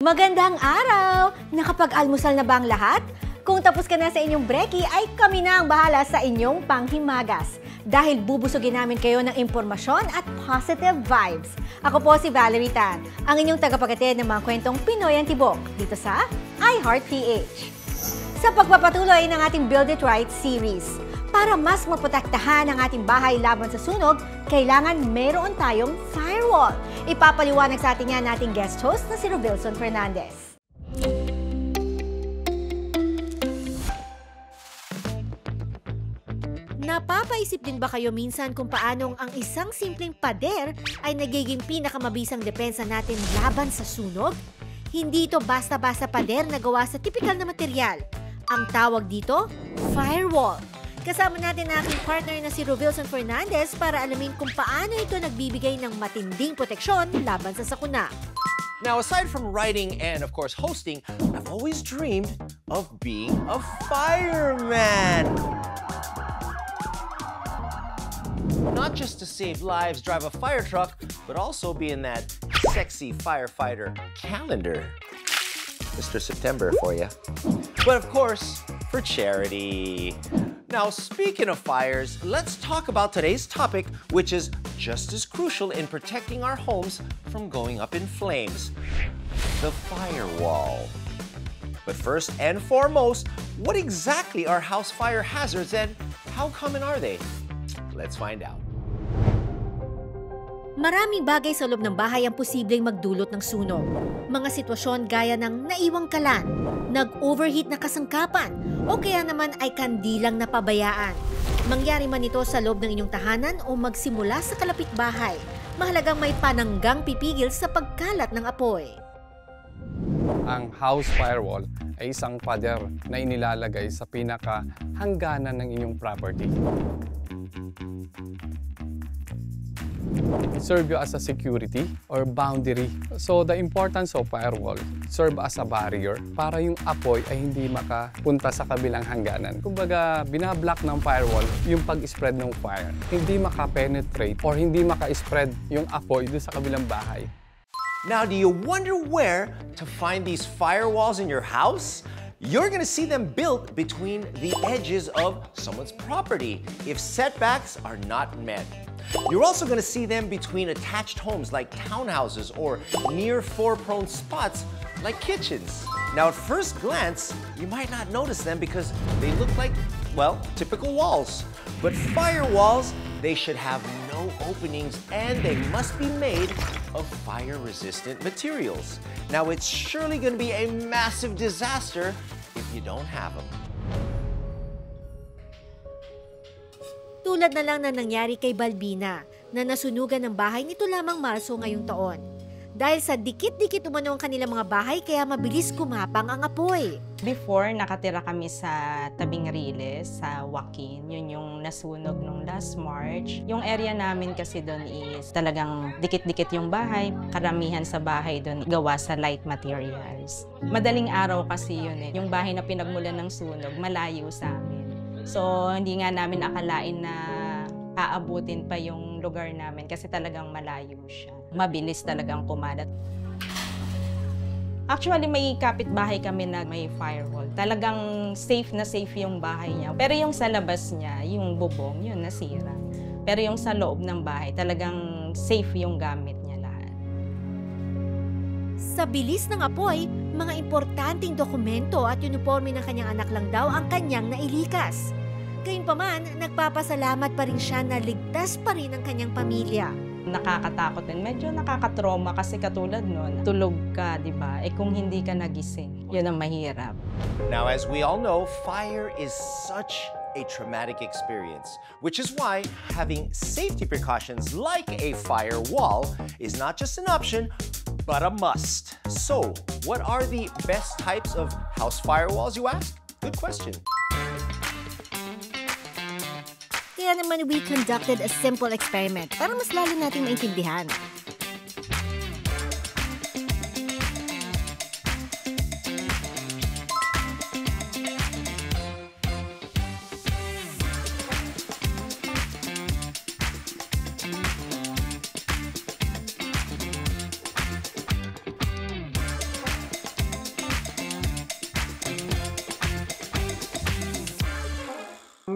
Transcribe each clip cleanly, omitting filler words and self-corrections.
Magandang araw! Nakapag-almusal na ba ang lahat? Kung tapos ka na sa inyong breki, ay kami na ang bahala sa inyong panghimagas. Dahil bubusugin namin kayo ng impormasyon at positive vibes. Ako po si Valerie Tan, ang inyong tagapaghatid ng mga kwentong Pinoy Antibok dito sa iHeartPH. Sa pagpapatuloy ng ating Build It Right series, para mas maprotektahan ang ating bahay laban sa sunog, kailangan meron tayong firewall. Ipapaliwanag sa atin yan nating guest host na si Rovilson Fernandez. Napapaisip din ba kayo minsan kung paanong ang isang simpleng pader ay nagiging pinakamabisang depensa natin laban sa sunog? Hindi ito basta-basta pader na gawa sa tipikal na material. Ang tawag dito, firewall. Kasama natin ang aking partner na si Rovilson Fernandez para alamin kung paano ito nagbibigay ng matinding proteksyon laban sa sakuna. Now, aside from writing and, of course, hosting, I've always dreamed of being a fireman. Not just to save lives, drive a fire truck, but also be in that sexy firefighter calendar. Mr. September for you. But of course, for charity. Now, speaking of fires, let's talk about today's topic, which is just as crucial in protecting our homes from going up in flames: the firewall. But first and foremost, what exactly are house fire hazards and how common are they? Let's find out. Maraming bagay sa loob ng bahay ang posibleng magdulot ng sunog. Mga sitwasyon gaya ng naiwang kalan, nag-overheat na kasangkapan, o kaya naman ay kandilang napabayaan. Mangyari man ito sa loob ng inyong tahanan o magsimula sa kalapit bahay, mahalagang may pananggang pipigil sa pagkalat ng apoy. Ang house firewall ay isang pader na inilalagay sa pinaka-hangganan ng inyong property. It serves you as a security or boundary. So the importance of firewall serve as a barrier para yung apoy ay hindi makapunta sa kabilang hangganan. Kumbaga, binablock ng firewall yung pag-spread ng fire. Hindi makapenetrate or hindi maka-spread yung apoy doon sa kabilang bahay. Now, do you wonder where to find these firewalls in your house? You're gonna see them built between the edges of someone's property if setbacks are not met. You're also gonna see them between attached homes like townhouses or near floor-prone spots like kitchens. Now, at first glance, you might not notice them because they look like, well, typical walls. But firewalls, they should have no openings and they must be made of fire-resistant materials. Now, it's surely gonna be a massive disaster if you don't have them. Tulad na lang na nangyari kay Balbina na nasunugan ng bahay nito lamang Marso ngayong taon. Dahil sa dikit-dikit umano ang kanilang mga bahay kaya mabilis kumapang ang apoy. Before, nakatira kami sa Tabing Riles, sa Joaquin. Yun yung nasunog nung last March. Yung area namin kasi doon is talagang dikit-dikit yung bahay. Karamihan sa bahay doon gawa sa light materials. Madaling araw kasi yun eh. Yung bahay na pinagmulan ng sunog, malayo sa amin. So, hindi nga namin akalain na aabutin pa yung lugar namin kasi talagang malayo siya. Mabilis talagang kumalat. Actually, may kapitbahay kami na may firewall. Talagang safe na safe yung bahay niya. Pero yung sa labas niya, yung bubong, yun nasira. Pero yung sa loob ng bahay, talagang safe yung gamit niya lahat. Sa bilis ng apoy, mga importanteng dokumento at uniforme ng kanyang anak lang daw ang kanyang nailikas. Gayunpaman, nagpapasalamat pa rin siya na ligtas pa rin ang kanyang pamilya. Nakakatakot din. Medyo nakakatrauma kasi katulad nun, tulog ka, di ba? Eh kung hindi ka nagising, yun ang mahirap. Now, as we all know, fire is such a traumatic experience, which is why having safety precautions like a firewall is not just an option, but a must. So, what are the best types of house firewalls, you ask? Good question. Kaya naman we conducted a simple experiment para mas lalo nating maintindihan.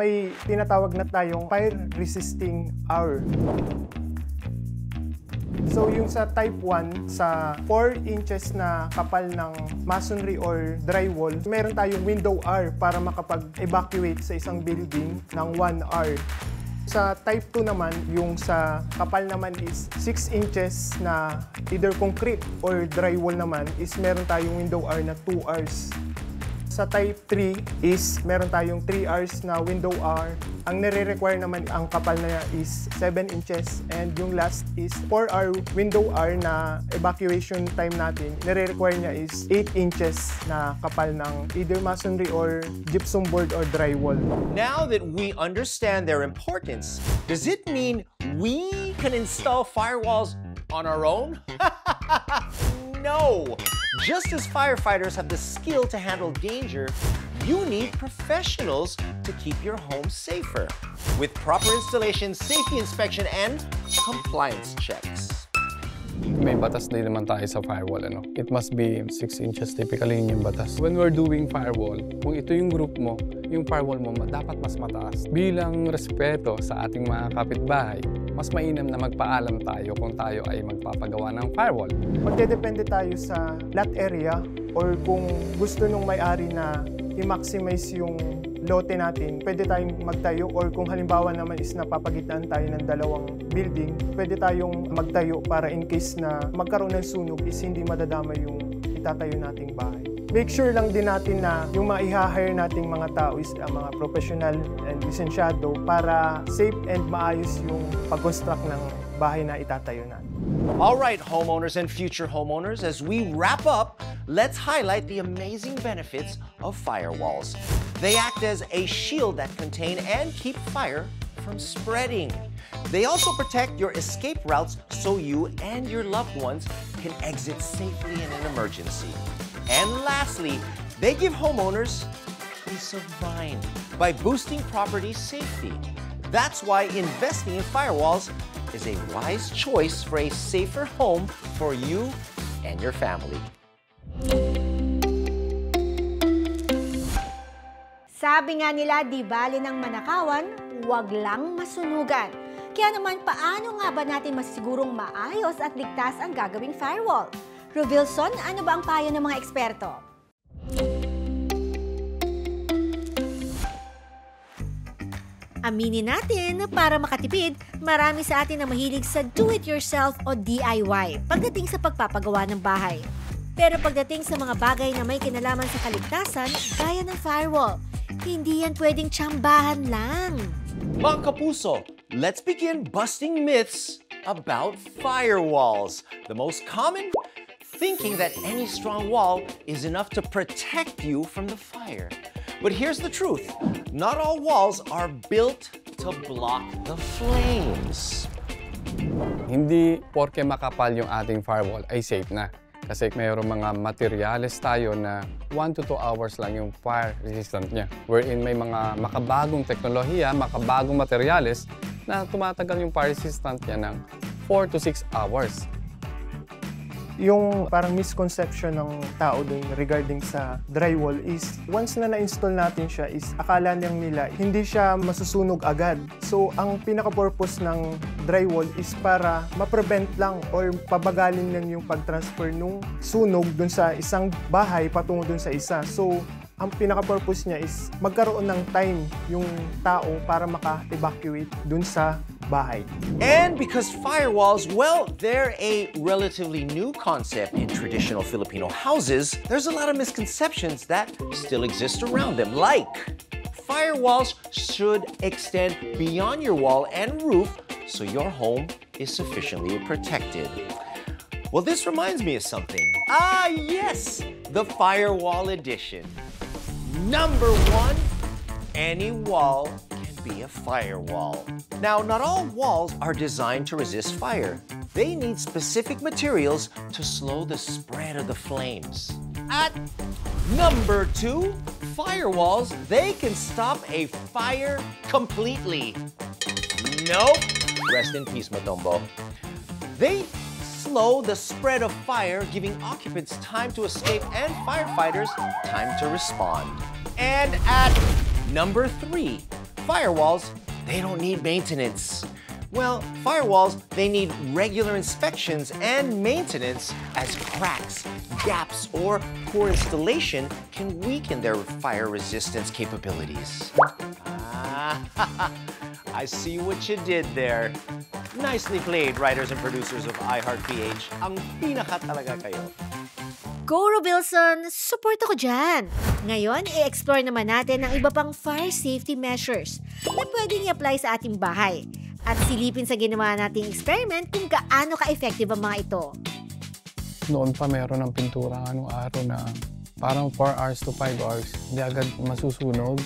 may tinatawag na tayong fire resisting hour. So yung sa type 1, sa 4 inches na kapal ng masonry or drywall, meron tayong window hour para makapag-evacuate sa isang building ng 1 hour. Sa type 2 naman, yung sa kapal naman is 6 inches na either concrete or drywall naman is meron tayong window hour na 2 hours. Sa type 3 is meron tayong 3 hours na window hour. Ang nire-require naman ang kapal na is 7 inches and yung last is 4-hour window hour na evacuation time natin. Nire-require niya is 8 inches na kapal ng either masonry or gypsum board or drywall. Now that we understand their importance, does it mean we can install firewalls on our own? No! Just as firefighters have the skill to handle danger, you need professionals to keep your home safer with proper installation, safety inspection, and compliance checks. May batas din naman tayo sa firewall. It must be 6 inches, typically yun yung batas. When we're doing firewall, kung ito yung group mo, yung firewall mo dapat mas mataas. Bilang respeto sa ating mga kapitbahay, mas mainam na magpaalam tayo kung tayo ay magpapagawa ng firewall. Magdedepende tayo sa lot area or kung gusto nung may-ari na i-maximize yung lote natin, pwede tayong magtayo or kung halimbawa naman is napapagitan tayo ng dalawang building, pwede tayong magtayo para in case na magkaroon ng sunog is hindi madadama yung itatayo nating bahay. Make sure lang din natin na yung mga i-hire nating mga tao is mga professional and lisensyado para safe and maayos yung pag-construct ng bahay na itatayo natin. All right, homeowners and future homeowners, as we wrap up, let's highlight the amazing benefits of firewalls. They act as a shield that contain and keep fire from spreading. They also protect your escape routes so you and your loved ones can exit safely in an emergency. And lastly, they give homeowners peace of mind by boosting property safety. That's why investing in firewalls is a wise choice for a safer home for you and your family. Sabi nga nila, di bali ng manakawan, wag lang masunugan. Kaya naman, paano nga ba natin masigurong maayos at ligtas ang gagawing firewall? Rovilson, ano ba ang payo ng mga eksperto? Aminin natin na para makatipid, marami sa atin na mahilig sa do-it-yourself o DIY pagdating sa pagpapagawa ng bahay. Pero pagdating sa mga bagay na may kinalaman sa kaligtasan, gaya ng firewall, hindi yan pwedeng tsambahan lang. Mga kapuso, let's begin busting myths about firewalls. The most common? Thinking that any strong wall is enough to protect you from the fire. But here's the truth. Not all walls are built to block the flames. Hindi porke makapal yung ating firewall ay safe na. Kasi mayroong mga materyales tayo na 1 to 2 hours lang yung fire resistant niya. Wherein may mga makabagong teknolohiya, makabagong materyales na tumatagal yung fire resistant niya ng 4 to 6 hours. Yung parang misconception ng tao dun regarding sa drywall is once na na-install natin siya is akala lang nila hindi siya masusunog agad. So ang pinaka-purpose ng drywall is para ma-prevent lang or pabagalin lang yung pag-transfer nung sunog dun sa isang bahay patungo dun sa isa. So ang pinaka-purpose niya is magkaroon ng time yung tao para maka-evacuate dun sa bahay. And because firewalls, well, they're a relatively new concept in traditional Filipino houses, there's a lot of misconceptions that still exist around them, like firewalls should extend beyond your wall and roof so your home is sufficiently protected. Well, this reminds me of something. Ah, yes, the firewall edition. Number 1, any wall can be a firewall. Now, not all walls are designed to resist fire. They need specific materials to slow the spread of the flames. At number 2, firewalls, they can stop a fire completely. Nope. Rest in peace, Matombo. They slow the spread of fire, giving occupants time to escape and firefighters time to respond. And at number 3, Firewalls, they don't need maintenance. Well, firewalls, they need regular inspections and maintenance as cracks, gaps, or poor installation can weaken their fire resistance capabilities. Ah, I see what you did there. Nicely played, writers and producers of iHeartPH. Ang pinaka talaga kayo. Go, Robilson! Support ako dyan! Ngayon, i-explore naman natin ang iba pang fire safety measures na pwedeng i-apply sa ating bahay. At silipin sa ginawa nating experiment kung gaano ka-effective ang mga ito. Noon pa meron ng pintura anong araw na parang 4 hours to 5 hours, hindi agad masusunog.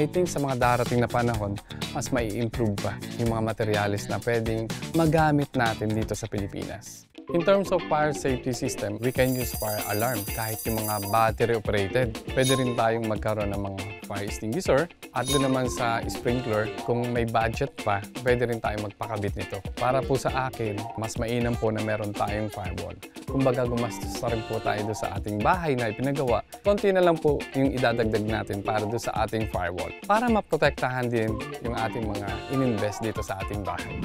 I think sa mga darating na panahon, mas mai improve pa yung mga materialis na pwedeng magamit natin dito sa Pilipinas. In terms of fire safety system, we can use fire alarm kahit yung mga battery operated. Pwede rin tayong magkaroon ng mga fire extinguisher at doon naman sa sprinkler, kung may budget pa, pwede rin tayong magpakabit nito. Para po sa akin, mas mainam po na meron tayong firewall. Kumbaga gumastos na rin po tayo doon sa ating bahay na ipinagawa, konti na lang po yung idadagdag natin para doon sa ating firewall. Para maprotektahan din yung ating mga ininvest dito sa ating bahay.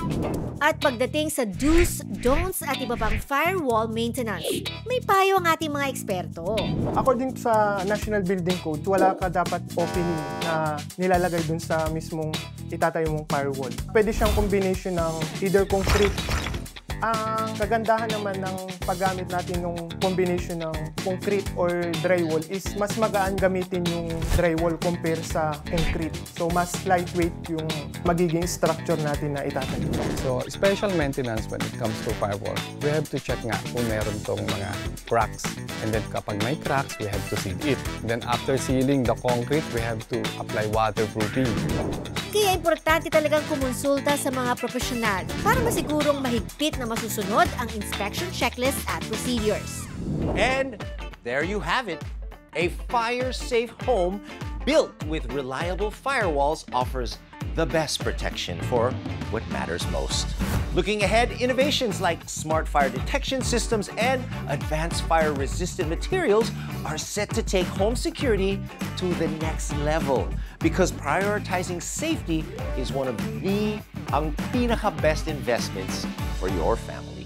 At pagdating sa do's, don'ts at iba pang firewall maintenance, may payo ang ating mga eksperto. According sa National Building Code, wala ka dapat opening na nilalagay dun sa mismong itatayo mong firewall. Pwede siyang combination ng either concrete. Ang kagandahan naman ng paggamit natin ng combination ng concrete or drywall is mas magaan gamitin yung drywall compare sa concrete. So, mas lightweight yung magiging structure natin na itatayo. So, special maintenance when it comes to firewall, we have to check nga kung meron tong mga cracks. And then kapag may cracks, we have to seal it. Then after sealing the concrete, we have to apply waterproofing. Kaya importante talagang kumonsulta sa mga profesional para masigurong mahigpit na masusunod ang inspection checklist at procedures. And there you have it. A fire-safe home built with reliable firewalls offers the best protection for what matters most. Looking ahead, innovations like smart fire detection systems and advanced fire-resistant materials are set to take home security to the next level because prioritizing safety is one of the ang pinaka-best investments for your family.